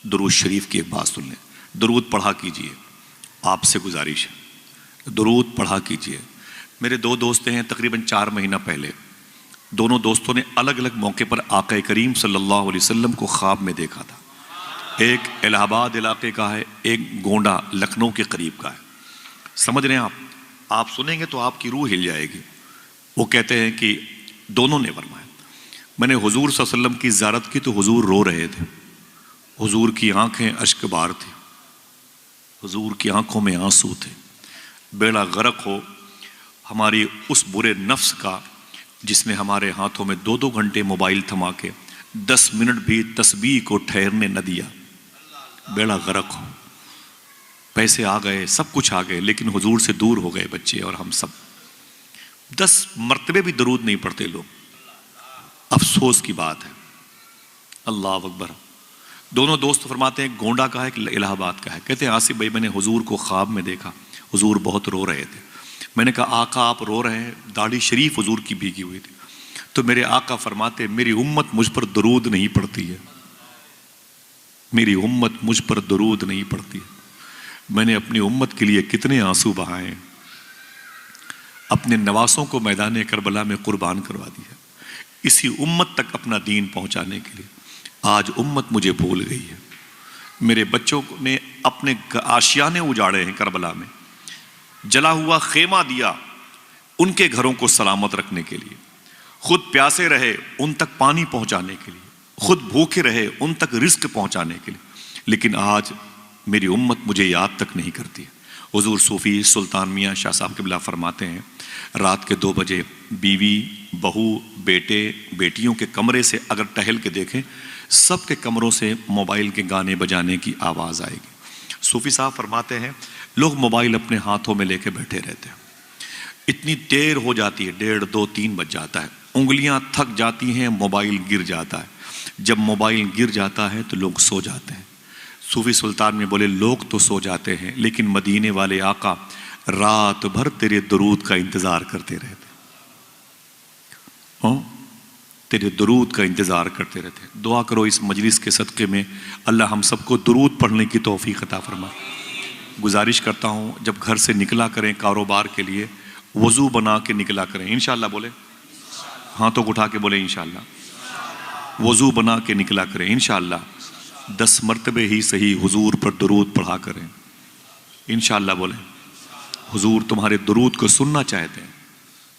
درود شریف کی ایک بات سن لیں. درود پڑھا کیجئے, آپ سے گزارش ہے, درود پڑھا کیجئے. میرے دو دوست ہیں, تقریباً 4 مہینہ پہلے دونوں دوستوں نے الگ الگ موقع پر آقا کریم صلی اللہ علیہ وسلم کو خواب میں دیکھا تھا. ایک الہ آباد علاقے کا ہے, ایک گونڈا لکھنؤ کے قریب کا ہے. سمجھ رہے ہیں آپ سنیں گے تو آپ کی روح ہل جائے گی. وہ کہتے ہیں کہ دونوں نے فرمایا, میں نے حضور صلی اللہ علیہ وسلم کی زیارت کی تو حضور رو رہے تھے, حضور کی آنکھیں اشک بار تھی, حضور کی آنکھوں میں آنسو تھے. بیڑا غرق ہو ہماری اس برے نفس کا جس نے ہمارے ہاتھوں میں 2 گھنٹے موبائل تھما کے 10 منٹ بھی تسبیح کو ٹھہرنے نہ دیا. بیڑا غرق ہو. پیسے آ گئے, سب کچھ آ گئے, لیکن حضور سے دور ہو گئے بچے اور ہم سب. 10 مرتبے بھی درود نہیں پڑھتے لوگ. افسوس کی بات ہے. اللہ اکبر. دونوں دوست فرماتے ہیں, گونڈا کا ہے کہ الہ آباد کا ہے. کہتے ہیں آصف بھائی میں نے حضور کو خواب میں دیکھا, حضور بہت رو رہے تھے. میں نے کہا آقا آپ رو رہے ہیں, داڑھی شریف حضور کی بھیگی ہوئی تھی. تو میرے آقا فرماتے میری امت مجھ پر درود نہیں پڑتی ہے, میری امت مجھ پر درود نہیں پڑتی ہے. میں نے اپنی امت کے لیے کتنے آنسو بہائے, اپنے نواسوں کو میدان کربلا میں قربان کروا دیا اسی امت تک اپنا دین پہنچانے کے لیے. آج امت مجھے بھول گئی ہے. میرے بچوں نے اپنے آشیانے اجاڑے ہیں کربلا میں, جلا ہوا خیمہ دیا ان کے گھروں کو سلامت رکھنے کے لیے, خود پیاسے رہے ان تک پانی پہنچانے کے لیے, خود بھوکے رہے ان تک رزق پہنچانے کے لیے. لیکن آج میری امت مجھے یاد تک نہیں کرتی. حضور صوفی سلطان میاں شاہ صاحب قبلہ فرماتے ہیں رات کے 2 بجے بیوی, بہو, بیٹے, بیٹیوں کے کمرے سے اگر ٹہل کے دیکھیں سب کے کمروں سے موبائل کے گانے بجانے کی آواز آئے گی. صوفی صاحب فرماتے ہیں لوگ موبائل اپنے ہاتھوں میں لے کے بیٹھے رہتے ہیں. اتنی دیر ہو جاتی ہے, 1:30 2 3 بج جاتا ہے, انگلیاں تھک جاتی ہیں, موبائل گر جاتا ہے. جب موبائل گر جاتا ہے تو لوگ سو جاتے ہیں. صوفی سلطان میں بولے لوگ تو سو جاتے ہیں لیکن مدینے والے آقا رات بھر تیرے درود کا انتظار کرتے رہتے, تیرے درود کا انتظار کرتے رہتے. دعا کرو اس مجلس کے صدقے میں اللہ ہم سب کو درود پڑھنے کی توفیق عطا فرمائے. گزارش کرتا ہوں جب گھر سے نکلا کریں کاروبار کے لیے وضو بنا کے نکلا کریں. انشاءاللہ بولے, ہاتھوں کو اٹھا کے بولے انشاءاللہ. وضو بنا کے نکلا کریں انشاءاللہ. 10 مرتبے ہی صحیح حضور پر درود پڑھا کریں انشاءاللہ. بولیں حضور تمہارے درود کو سننا چاہتے ہیں.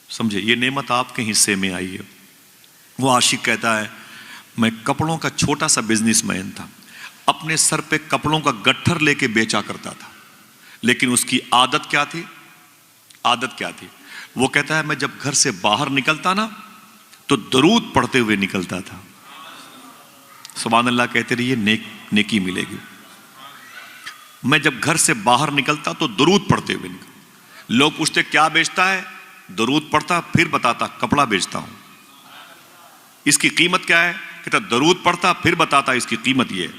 سمجھے یہ نعمت آپ کے حصے میں آئی ہے. وہ عاشق کہتا ہے میں کپڑوں کا چھوٹا سا بزنس مین تھا, اپنے سر پہ کپڑوں کا گٹھر لے کے بیچا کرتا تھا, لیکن اس کی عادت کیا تھی؟ عادت کیا تھی؟ وہ کہتا ہے میں جب گھر سے باہر نکلتا نا تو درود پڑھتے ہوئے نکلتا تھا. سبحان اللہ کہتے رہیے, نیکی ملے گی. میں جب گھر سے باہر نکلتا تو درود پڑھتے ہوئے نکلتا. لوگ پوچھتے کیا بیچتا ہے؟ درود پڑھتا, پھر بتاتا کپڑا بیچتا ہوں. اس کی قیمت کیا ہے؟ کہتا درود پڑھتا پھر بتاتا اس کی قیمت یہ ہے.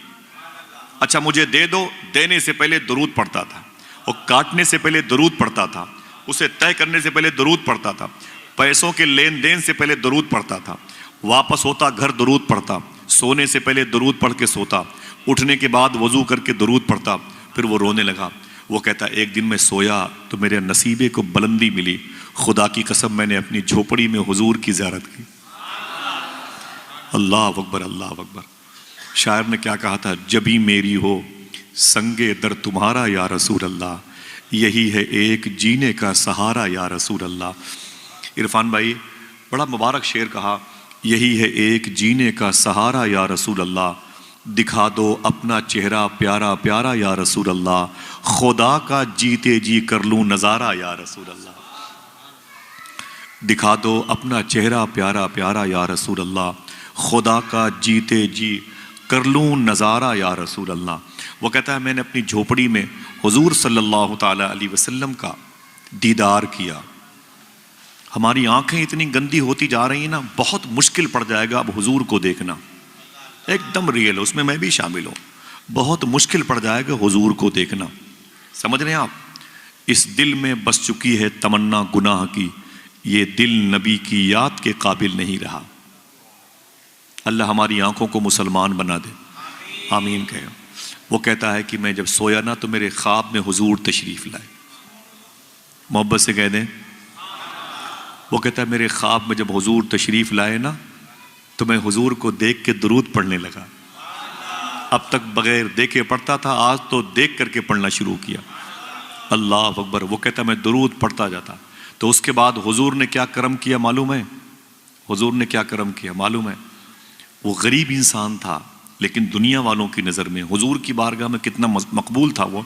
اچھا مجھے دے دو, دینے سے پہلے درود پڑھتا تھا, اور کاٹنے سے پہلے درود پڑھتا تھا, اسے طے کرنے سے پہلے درود پڑھتا تھا, پیسوں کے لین دین سے پہلے درود پڑھتا تھا, واپس ہوتا گھر درود پڑھتا, سونے سے پہلے درود پڑھ کے سوتا, اٹھنے کے بعد وضو کر کے درود پڑھتا. پھر وہ رونے لگا. وہ کہتا ایک دن میں سویا تو میرے نصیبے کو بلندی ملی, خدا کی قسم میں نے اپنی جھوپڑی میں حضور کی زیارت کی. اللہ اکبر, اللہ اکبر. شاعر نے کیا کہا تھا, جبھی میری ہو سنگے در تمہارا یا رسول اللہ, یہی ہے ایک جینے کا سہارا یا رسول اللہ. عرفان بھائی بڑا مبارک شعر کہا, یہی ہے ایک جینے کا سہارا یا رسول اللہ, دکھا دو اپنا چہرہ پیارا پیارا یا رسول اللہ, خدا کا جیتے جی کر لوں نظارہ یا رسول اللہ. دکھا دو اپنا چہرہ پیارا پیارا یا رسول اللہ, خدا کا جیتے جی کر لوں نظارہ یا رسول اللہ. وہ کہتا ہے میں نے اپنی جھوپڑی میں حضور صلی اللہ تعالی علیہ وسلم کا دیدار کیا. ہماری آنکھیں اتنی گندی ہوتی جا رہی ہیں نا, بہت مشکل پڑ جائے گا اب حضور کو دیکھنا. ایک دم ریئل ہے, اس میں بھی شامل ہوں. بہت مشکل پڑ جائے گا حضور کو دیکھنا. سمجھ رہے ہیں آپ؟ اس دل میں بس چکی ہے تمنا گناہ کی, یہ دل نبی کی یاد کے قابل نہیں رہا. اللہ ہماری آنکھوں کو مسلمان بنا دے, آمین کہیں. وہ کہتا ہے کہ میں جب سویا نا تو میرے خواب میں حضور تشریف لائے. محبت سے کہہ دیں. وہ کہتا ہے میرے خواب میں جب حضور تشریف لائے نا تو میں حضور کو دیکھ کے درود پڑھنے لگا. اب تک بغیر دیکھے پڑھتا تھا، آج تو دیکھ کر کے پڑھنا شروع کیا. اللہ اکبر. وہ کہتا ہے میں درود پڑھتا جاتا. تو اس کے بعد حضور نے کیا کرم کیا معلوم ہے؟ حضور نے کیا کرم کیا معلوم ہے؟ وہ غریب انسان تھا لیکن دنیا والوں کی نظر میں حضور کی بارگاہ میں کتنا مقبول تھا وہ.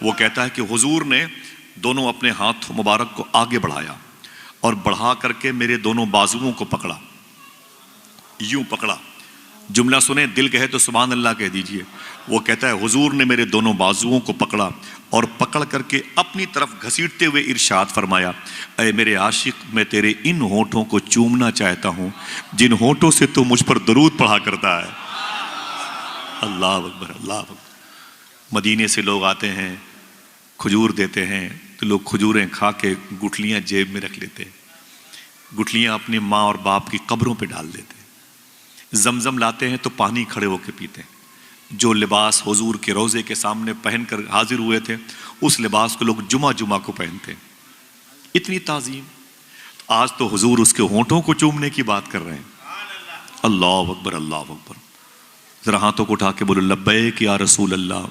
وہ کہتا ہے کہ حضور نے دونوں اپنے ہاتھ مبارک کو آگے بڑھایا اور بڑھا کر کے میرے دونوں بازوؤں کو پکڑا، یوں پکڑا. جملہ سنیں، دل کہے تو سبحان اللہ کہہ دیجئے. وہ کہتا ہے حضور نے میرے دونوں بازوؤں کو پکڑا اور پکڑ کر کے اپنی طرف گھسیٹتے ہوئے ارشاد فرمایا، اے میرے عاشق، میں تیرے ان ہونٹوں کو چومنا چاہتا ہوں جن ہونٹوں سے تو مجھ پر درود پڑھا کرتا ہے. اللہ اکبر، اللہ اکبر. مدینے سے لوگ آتے ہیں، کھجور دیتے ہیں تو لوگ کھجوریں کھا کے گٹھلیاں جیب میں رکھ لیتے، گٹھلیاں اپنی ماں اور باپ کی قبروں پہ ڈال دیتے. زمزم لاتے ہیں تو پانی کھڑے ہو کے پیتے ہیں. جو لباس حضور کے روضے کے سامنے پہن کر حاضر ہوئے تھے اس لباس کو لوگ جمعہ جمعہ کو پہنتے ہیں. اتنی تعظیم. آج تو حضور اس کے ہونٹوں کو چومنے کی بات کر رہے ہیں. اللہ اکبر، اللہ اکبر. ذرا ہاتھوں کو اٹھا کے بولو لبیک یا رسول اللہ.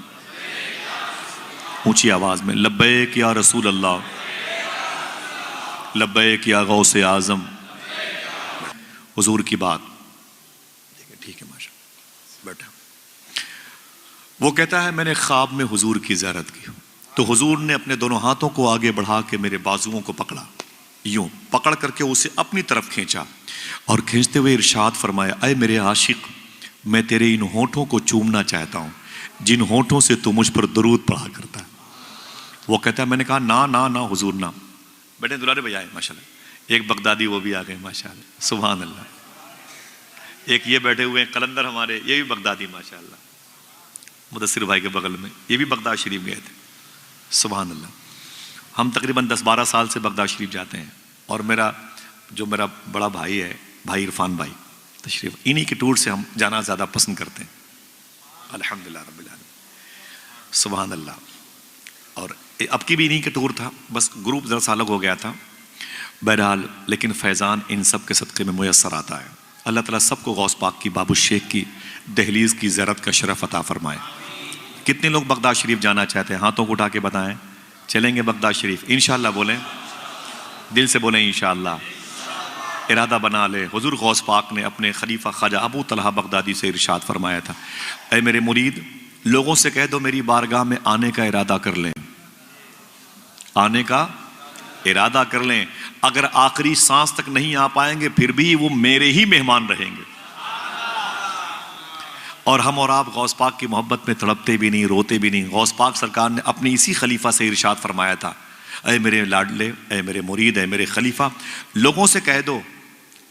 اونچی آواز میں لبیک یا رسول اللہ، لبیک یا غوث اعظم. حضور کی بات. ٹھیک ہے ماشاء اللہ، بیٹھا. وہ کہتا ہے میں نے خواب میں حضور کی زیارت کی تو حضور نے اپنے دونوں ہاتھوں کو آگے بڑھا کے میرے بازوؤں کو پکڑا، یوں پکڑ کر کے اسے اپنی طرف کھینچا اور کھینچتے ہوئے ارشاد فرمایا، اے میرے عاشق، میں تیرے ان ہونٹوں کو چومنا چاہتا ہوں جن ہونٹوں سے تو مجھ پر درود پڑھا کرتا ہے. وہ کہتا ہے میں نے کہا نا نا نا حضور نا. بیٹے دلارے بجائے ماشاءاللہ. ایک بغدادی وہ بھی آ گئے ماشاءاللہ، سبحان اللہ. ایک یہ بیٹھے ہوئے ہیں قلندر ہمارے، یہ بھی بغدادی ماشاءاللہ، مدثر بھائی کے بغل میں، یہ بھی بغداد شریف گئے تھے. سبحان اللہ. ہم تقریباً 10-12 سال سے بغداد شریف جاتے ہیں اور میرا بڑا بھائی ہے، بھائی عرفان بھائی تشریف، انہی کے ٹور سے ہم جانا زیادہ پسند کرتے ہیں. الحمدللہ رب العالمین. سبحان اللہ. اور اب کی بھی انہی کے ٹور تھا، بس گروپ ذرا سا الگ ہو گیا تھا. بہرحال لیکن فیضان ان سب کے صدقے میں میسر آتا ہے. اللہ تعالیٰ سب کو غوث پاک کی، باب الشیخ کی دہلیز کی زیارت کا شرف عطا فرمائے. کتنے لوگ بغداد شریف جانا چاہتے ہیں؟ ہاتھوں کو اٹھا کے بتائیں. چلیں گے بغداد شریف انشاءاللہ؟ بولیں، دل سے بولیں انشاءاللہ. ارادہ بنا لے. حضور غوث پاک نے اپنے خلیفہ خواجہ ابو طلحہ بغدادی سے ارشاد فرمایا تھا، اے میرے مرید، لوگوں سے کہہ دو میری بارگاہ میں آنے کا ارادہ کر لیں، آنے کا ارادہ کر لیں. اگر آخری سانس تک نہیں آ پائیں گے پھر بھی وہ میرے ہی مہمان رہیں گے. اور ہم اور آپ غوث پاک کی محبت میں تڑپتے بھی نہیں، روتے بھی نہیں. غوث پاک سرکار نے اپنے اسی خلیفہ سے ارشاد فرمایا تھا، اے میرے لاڈلے، اے میرے مرید، اے میرے خلیفہ، لوگوں سے کہہ دو،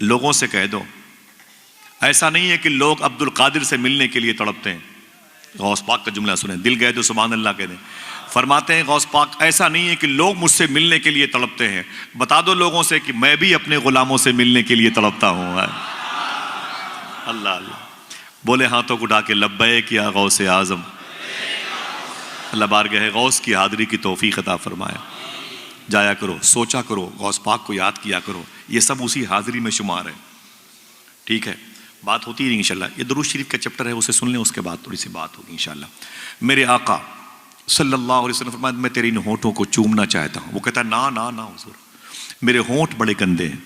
لوگوں سے کہہ دو. ایسا نہیں ہے کہ لوگ عبد القادر سے ملنے کے لیے تڑپتے ہیں. غوث پاک کا جملہ سنیں، دل گئے تو سبحان اللہ کہہ دیں. فرماتے ہیں غوث پاک ایسا نہیں ہے کہ لوگ مجھ سے ملنے کے لیے تڑپتے ہیں، بتا دو لوگوں سے کہ میں بھی اپنے غلاموں سے ملنے کے لیے تڑپتا ہوں. اللہ اللہ. بولے ہاتھوں کو اٹھا کے لبیک یا غوث اعظم. اللہ بارگاہ غوث کی حاضری کی توفیق عطا فرمائے. جایا کرو، سوچا کرو، غوث پاک کو یاد کیا کرو، یہ سب اسی حاضری میں شمار ہے. ٹھیک ہے، بات ہوتی ہے انشاءاللہ. یہ درود شریف کا چپٹر ہے، اسے سن لیں، اس کے بعد تھوڑی سی بات ہوگی انشاءاللہ. میرے آقا صلی اللہ علیہ وسلم فرمایا میں تیرے ان ہونٹوں کو چومنا چاہتا ہوں. وہ کہتا ہے نا نا نا حضور، میرے ہونٹ بڑے گندے ہیں،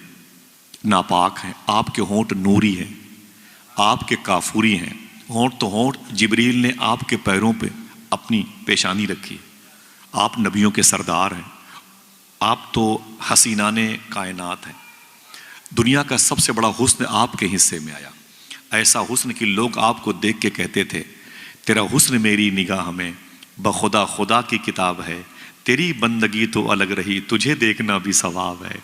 ناپاک ہیں، آپ کے ہونٹ نوری ہیں، آپ کے کافوری ہیں. ہونٹ تو ہونٹ، جبریل نے آپ کے پیروں پہ اپنی پیشانی رکھی. آپ نبیوں کے سردار ہیں، آپ تو حسینان کائنات ہیں. دنیا کا سب سے بڑا حسن آپ کے حصے میں آیا. ایسا حسن کہ لوگ آپ کو دیکھ کے کہتے تھے تیرا حسن میری نگاہ میں بخدا خدا کی کتاب ہے، تیری بندگی تو الگ رہی، تجھے دیکھنا بھی ثواب ہے.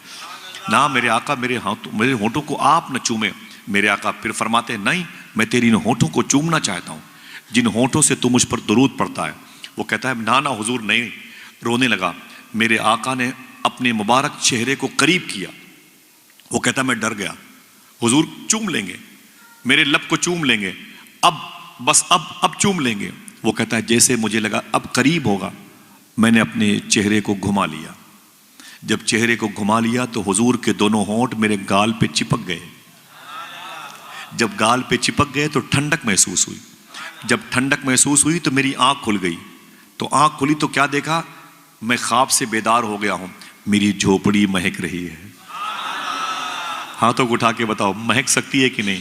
نہ میرے آقا میرے ہونٹوں کو آپ نہ چومے. میرے آقا پھر فرماتے ہیں نہیں، میں تیری ان ہونٹوں کو چومنا چاہتا ہوں جن ہونٹوں سے تو مجھ پر درود پڑتا ہے. وہ کہتا ہے نا نا حضور نہیں. رونے لگا. میرے آقا نے اپنے مبارک چہرے کو قریب کیا. وہ کہتا ہے میں ڈر گیا. حضور چوم لیں گے، میرے لب کو چوم لیں گے، اب بس اب چوم لیں گے. وہ کہتا ہے جیسے مجھے لگا اب قریب ہوگا، میں نے اپنے چہرے کو گھما لیا. جب چہرے کو گھما لیا تو حضور کے دونوں ہونٹ میرے گال پہ چپک گئے. جب گال پہ چپک گئے تو ٹھنڈک محسوس ہوئی. جب ٹھنڈک محسوس ہوئی تو میری آنکھ کھل گئی. تو آنکھ کھلی تو کیا دیکھا؟ میں خواب سے بیدار ہو گیا ہوں، میری جھوپڑی مہک رہی ہے. ہاتھوں کو اٹھا کے بتاؤ مہک سکتی ہے کہ نہیں؟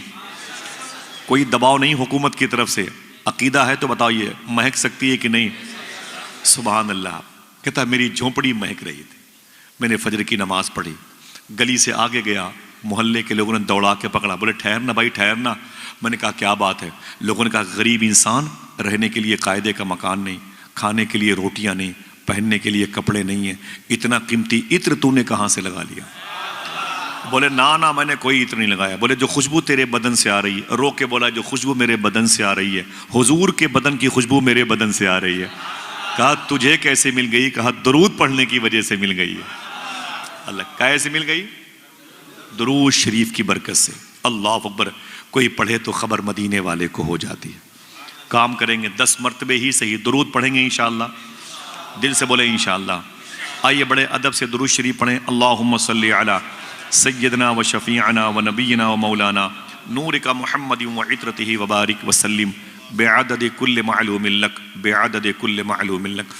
کوئی دباؤ نہیں حکومت کی طرف سے، عقیدہ ہے تو بتائیے مہک سکتی ہے کہ نہیں؟ سبحان اللہ. کہتا ہے میری جھونپڑی مہک رہی تھی. میں نے فجر کی نماز پڑھی، گلی سے آگے گیا، محلے کے لوگوں نے دوڑا کے پکڑا، بولے ٹھہرنا بھائی ٹھہرنا. میں نے کہا کیا بات ہے؟ لوگوں نے کہا غریب انسان، رہنے کے لیے قاعدے کا مکان نہیں، کھانے کے لیے روٹیاں نہیں، پہننے کے لیے کپڑے نہیں ہیں، اتنا قیمتی عطر تو نے کہاں سے لگا لیا؟ بولے نا میں نے کوئی عطر نہیں لگایا. بولے جو خوشبو تیرے بدن سے آ رہی ہے. رو کے بولا جو خوشبو میرے بدن سے آ رہی ہے، حضور کے بدن کی خوشبو میرے بدن سے آ رہی ہے. کہا تجھے کیسے مل گئی؟ کہا درود پڑھنے کی وجہ سے مل گئی ہے. اللہ کیسے مل گئی؟ درود شریف کی برکت سے. اللہ اکبر. کوئی پڑھے تو خبر مدینے والے کو ہو جاتی ہے. کام کریں گے 10 مرتبے ہی صحیح درود پڑھیں گے انشاءاللہ. دل سے بولے انشاءاللہ. آئیے بڑے ادب سے درود شریف پڑھیں. اللہم صلی علی سیدنا و شفیعنا و نبینا و مولانا نورک محمد و عطرتہ وبارک وسلم بعدد کل معلوم لک، بعدد کل معلوم لک.